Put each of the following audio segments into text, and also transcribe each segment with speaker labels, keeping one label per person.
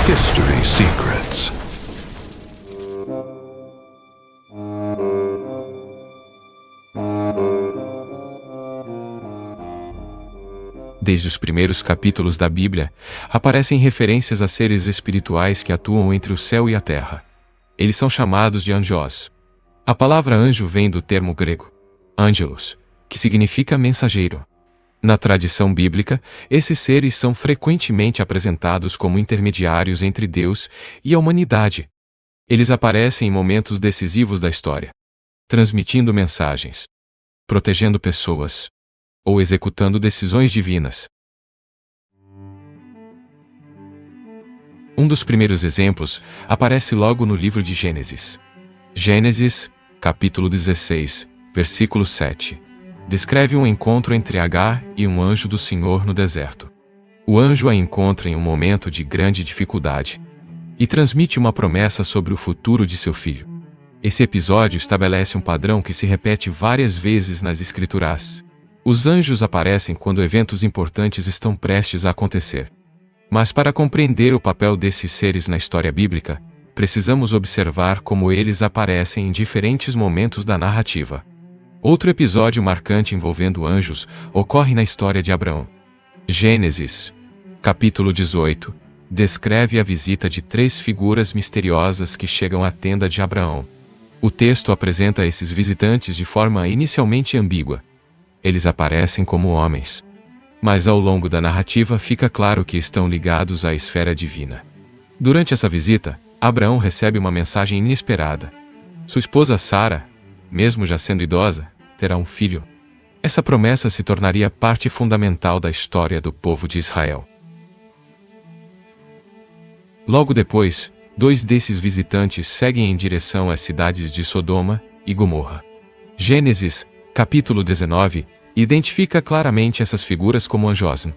Speaker 1: History Secrets.
Speaker 2: Desde os primeiros capítulos da Bíblia, aparecem referências a seres espirituais que atuam entre o céu e a terra. Eles são chamados de anjos. A palavra anjo vem do termo grego angelos, que significa mensageiro. Na tradição bíblica, esses seres são frequentemente apresentados como intermediários entre Deus e a humanidade. Eles aparecem em momentos decisivos da história, transmitindo mensagens, protegendo pessoas ou executando decisões divinas. Um dos primeiros exemplos aparece logo no livro de Gênesis. Gênesis, capítulo 16, versículo 7. Descreve um encontro entre Agar e um anjo do Senhor no deserto. O anjo a encontra em um momento de grande dificuldade e transmite uma promessa sobre o futuro de seu filho. Esse episódio estabelece um padrão que se repete várias vezes nas Escrituras. Os anjos aparecem quando eventos importantes estão prestes a acontecer. Mas para compreender o papel desses seres na história bíblica, precisamos observar como eles aparecem em diferentes momentos da narrativa. Outro episódio marcante envolvendo anjos ocorre na história de Abraão. Gênesis, capítulo 18, descreve a visita de 3 figuras misteriosas que chegam à tenda de Abraão. O texto apresenta esses visitantes de forma inicialmente ambígua. Eles aparecem como homens, mas ao longo da narrativa fica claro que estão ligados à esfera divina. Durante essa visita, Abraão recebe uma mensagem inesperada. Sua esposa Sara, mesmo já sendo idosa, terá um filho. Essa promessa se tornaria parte fundamental da história do povo de Israel. Logo depois, 2 desses visitantes seguem em direção às cidades de Sodoma e Gomorra. Gênesis, capítulo 19, identifica claramente essas figuras como anjos.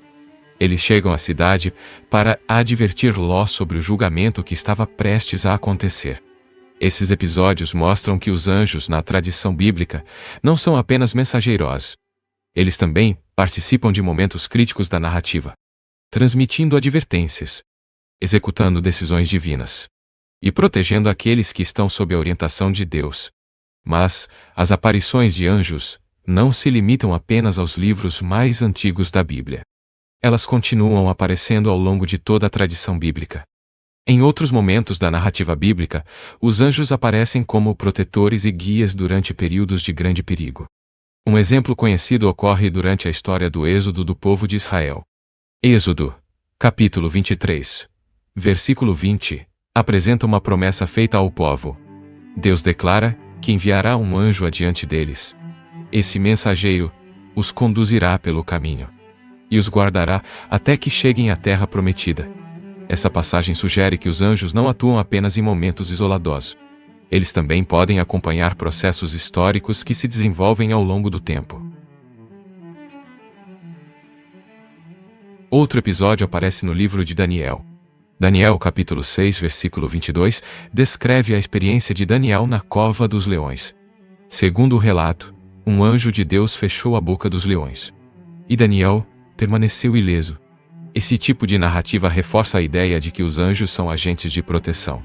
Speaker 2: Eles chegam à cidade para advertir Ló sobre o julgamento que estava prestes a acontecer. Esses episódios mostram que os anjos, na tradição bíblica, não são apenas mensageiros. Eles também participam de momentos críticos da narrativa, transmitindo advertências, executando decisões divinas e protegendo aqueles que estão sob a orientação de Deus. Mas as aparições de anjos não se limitam apenas aos livros mais antigos da Bíblia. Elas continuam aparecendo ao longo de toda a tradição bíblica. Em outros momentos da narrativa bíblica, os anjos aparecem como protetores e guias durante períodos de grande perigo. Um exemplo conhecido ocorre durante a história do êxodo do povo de Israel. Êxodo, capítulo 23, versículo 20, apresenta uma promessa feita ao povo. Deus declara que enviará um anjo adiante deles. Esse mensageiro os conduzirá pelo caminho e os guardará até que cheguem à terra prometida. Essa passagem sugere que os anjos não atuam apenas em momentos isolados. Eles também podem acompanhar processos históricos que se desenvolvem ao longo do tempo. Outro episódio aparece no livro de Daniel. Daniel, capítulo 6, versículo 22, descreve a experiência de Daniel na cova dos leões. Segundo o relato, um anjo de Deus fechou a boca dos leões. E Daniel permaneceu ileso. Esse tipo de narrativa reforça a ideia de que os anjos são agentes de proteção.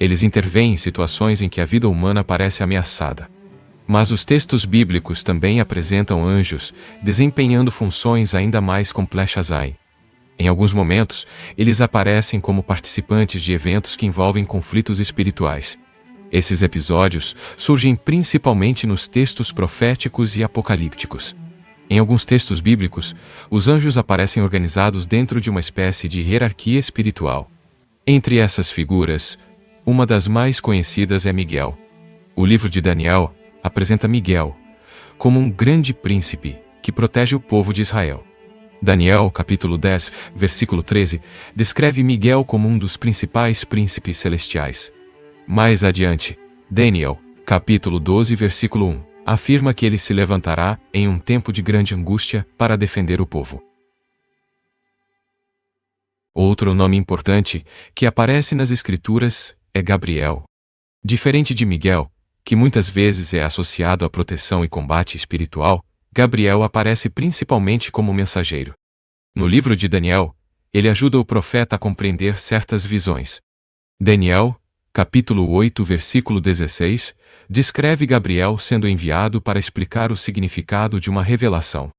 Speaker 2: Eles intervêm em situações em que a vida humana parece ameaçada. Mas os textos bíblicos também apresentam anjos desempenhando funções ainda mais complexas. Em alguns momentos, eles aparecem como participantes de eventos que envolvem conflitos espirituais. Esses episódios surgem principalmente nos textos proféticos e apocalípticos. Em alguns textos bíblicos, os anjos aparecem organizados dentro de uma espécie de hierarquia espiritual. Entre essas figuras, uma das mais conhecidas é Miguel. O livro de Daniel apresenta Miguel como um grande príncipe que protege o povo de Israel. Daniel, capítulo 10, versículo 13, descreve Miguel como um dos principais príncipes celestiais. Mais adiante, Daniel, capítulo 12, versículo 1, afirma que ele se levantará em um tempo de grande angústia para defender o povo. Outro nome importante que aparece nas Escrituras é Gabriel. Diferente de Miguel, que muitas vezes é associado à proteção e combate espiritual, Gabriel aparece principalmente como mensageiro. No livro de Daniel, ele ajuda o profeta a compreender certas visões. Daniel, capítulo 8, versículo 16, descreve Gabriel sendo enviado para explicar o significado de uma revelação.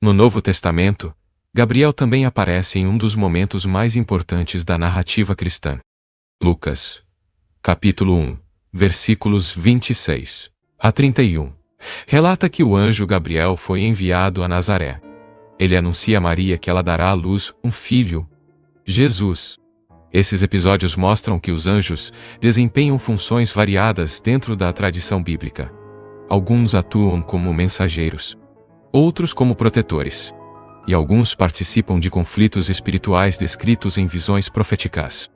Speaker 2: No Novo Testamento, Gabriel também aparece em um dos momentos mais importantes da narrativa cristã. Lucas, capítulo 1, versículos 26 a 31, relata que o anjo Gabriel foi enviado a Nazaré. Ele anuncia a Maria que ela dará à luz um filho, Jesus. Esses episódios mostram que os anjos desempenham funções variadas dentro da tradição bíblica. Alguns atuam como mensageiros, outros como protetores, e alguns participam de conflitos espirituais descritos em visões proféticas.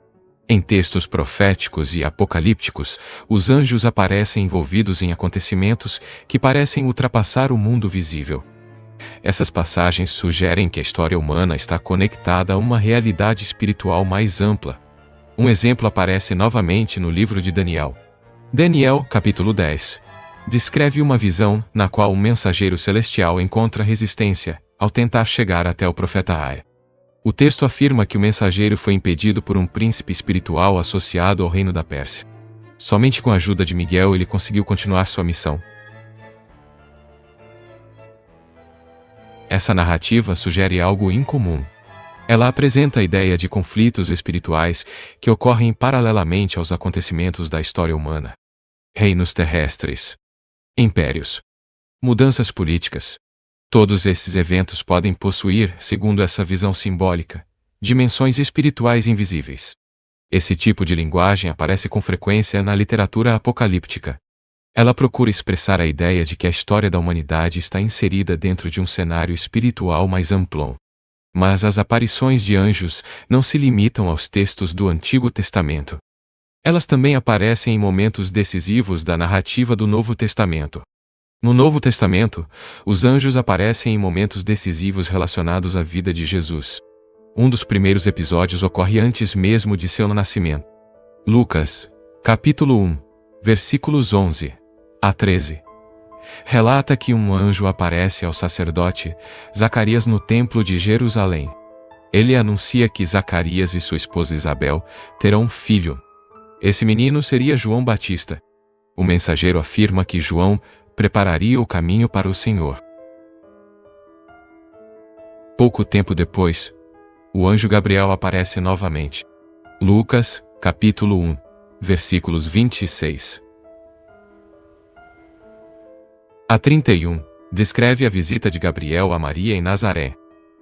Speaker 2: Em textos proféticos e apocalípticos, os anjos aparecem envolvidos em acontecimentos que parecem ultrapassar o mundo visível. Essas passagens sugerem que a história humana está conectada a uma realidade espiritual mais ampla. Um exemplo aparece novamente no livro de Daniel. Daniel, capítulo 10, descreve uma visão na qual um mensageiro celestial encontra resistência ao tentar chegar até o profeta Aia. O texto afirma que o mensageiro foi impedido por um príncipe espiritual associado ao reino da Pérsia. Somente com a ajuda de Miguel ele conseguiu continuar sua missão. Essa narrativa sugere algo incomum. Ela apresenta a ideia de conflitos espirituais que ocorrem paralelamente aos acontecimentos da história humana. Reinos terrestres, impérios, mudanças políticas. Todos esses eventos podem possuir, segundo essa visão simbólica, dimensões espirituais invisíveis. Esse tipo de linguagem aparece com frequência na literatura apocalíptica. Ela procura expressar a ideia de que a história da humanidade está inserida dentro de um cenário espiritual mais amplo. Mas as aparições de anjos não se limitam aos textos do Antigo Testamento. Elas também aparecem em momentos decisivos da narrativa do Novo Testamento. No Novo Testamento, os anjos aparecem em momentos decisivos relacionados à vida de Jesus. Um dos primeiros episódios ocorre antes mesmo de seu nascimento. Lucas, capítulo 1, versículos 11 a 13. Relata que um anjo aparece ao sacerdote Zacarias no templo de Jerusalém. Ele anuncia que Zacarias e sua esposa Isabel terão um filho. Esse menino seria João Batista. O mensageiro afirma que João prepararia o caminho para o Senhor. Pouco tempo depois, o anjo Gabriel aparece novamente. Lucas, capítulo 1, versículos 26 a 31, descreve a visita de Gabriel a Maria em Nazaré.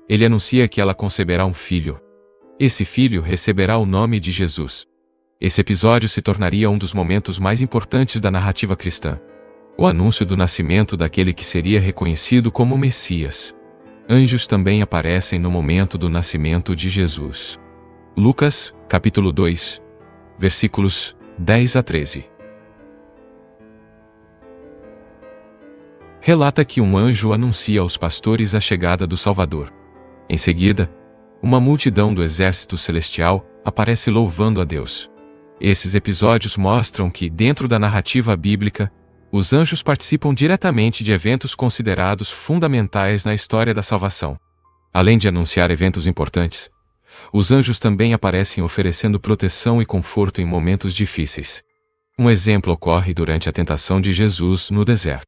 Speaker 2: Ele anuncia que ela conceberá um filho. Esse filho receberá o nome de Jesus. Esse episódio se tornaria um dos momentos mais importantes da narrativa cristã. O anúncio do nascimento daquele que seria reconhecido como Messias. Anjos também aparecem no momento do nascimento de Jesus. Lucas, capítulo 2, versículos 10 a 13. Relata que um anjo anuncia aos pastores a chegada do Salvador. Em seguida, uma multidão do exército celestial aparece louvando a Deus. Esses episódios mostram que, dentro da narrativa bíblica, os anjos participam diretamente de eventos considerados fundamentais na história da salvação. Além de anunciar eventos importantes, os anjos também aparecem oferecendo proteção e conforto em momentos difíceis. Um exemplo ocorre durante a tentação de Jesus no deserto.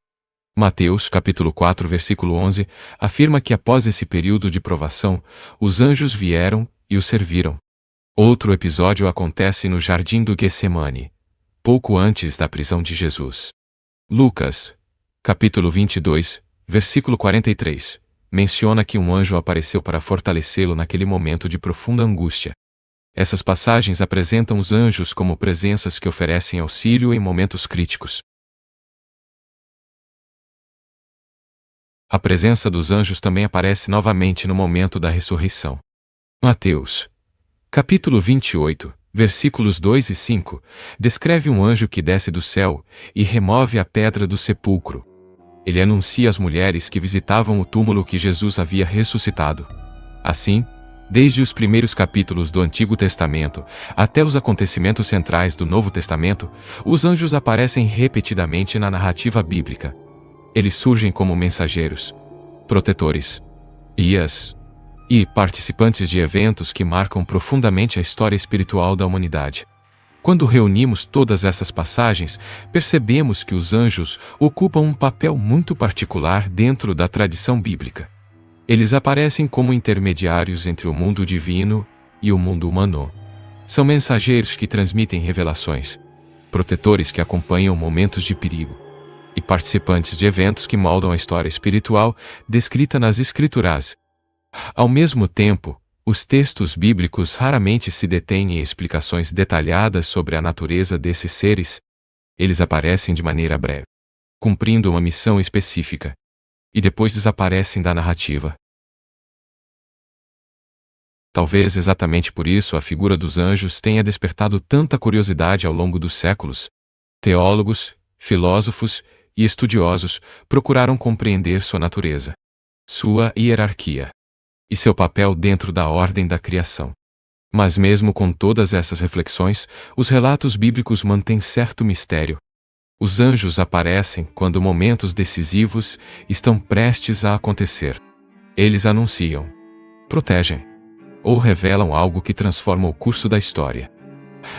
Speaker 2: Mateus, capítulo 4, versículo 11, afirma que após esse período de provação, os anjos vieram e o serviram. Outro episódio acontece no jardim do Getsemane, pouco antes da prisão de Jesus. Lucas, capítulo 22, versículo 43, menciona que um anjo apareceu para fortalecê-lo naquele momento de profunda angústia. Essas passagens apresentam os anjos como presenças que oferecem auxílio em momentos críticos. A presença dos anjos também aparece novamente no momento da ressurreição. Mateus, capítulo 28, versículos 2 e 5, descreve um anjo que desce do céu e remove a pedra do sepulcro. Ele anuncia às mulheres que visitavam o túmulo que Jesus havia ressuscitado. Assim, desde os primeiros capítulos do Antigo Testamento até os acontecimentos centrais do Novo Testamento, os anjos aparecem repetidamente na narrativa bíblica. Eles surgem como mensageiros, protetores, guias, e participantes de eventos que marcam profundamente a história espiritual da humanidade. Quando reunimos todas essas passagens, percebemos que os anjos ocupam um papel muito particular dentro da tradição bíblica. Eles aparecem como intermediários entre o mundo divino e o mundo humano. São mensageiros que transmitem revelações, protetores que acompanham momentos de perigo, e participantes de eventos que moldam a história espiritual descrita nas Escrituras. Ao mesmo tempo, os textos bíblicos raramente se detêm em explicações detalhadas sobre a natureza desses seres. Eles aparecem de maneira breve, cumprindo uma missão específica, e depois desaparecem da narrativa. Talvez exatamente por isso a figura dos anjos tenha despertado tanta curiosidade ao longo dos séculos. Teólogos, filósofos e estudiosos procuraram compreender sua natureza, sua hierarquia e seu papel dentro da ordem da criação. Mas mesmo com todas essas reflexões, os relatos bíblicos mantêm certo mistério. Os anjos aparecem quando momentos decisivos estão prestes a acontecer. Eles anunciam, protegem ou revelam algo que transforma o curso da história.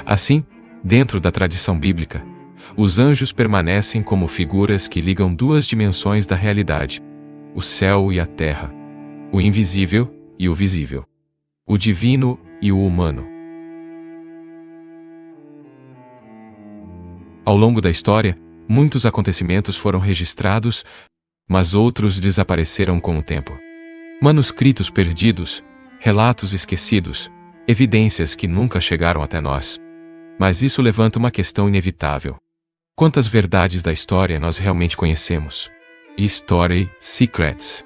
Speaker 2: Assim, dentro da tradição bíblica, os anjos permanecem como figuras que ligam duas dimensões da realidade: o céu e a terra, o invisível e o visível, o divino e o humano. Ao longo da história, muitos acontecimentos foram registrados, mas outros desapareceram com o tempo. Manuscritos perdidos, relatos esquecidos, evidências que nunca chegaram até nós. Mas isso levanta uma questão inevitável. Quantas verdades da história nós realmente conhecemos? History Secrets.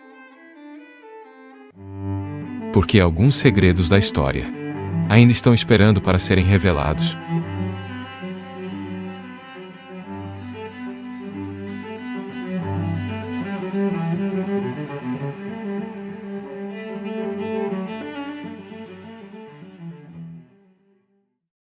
Speaker 2: Porque alguns segredos da história ainda estão esperando para serem revelados.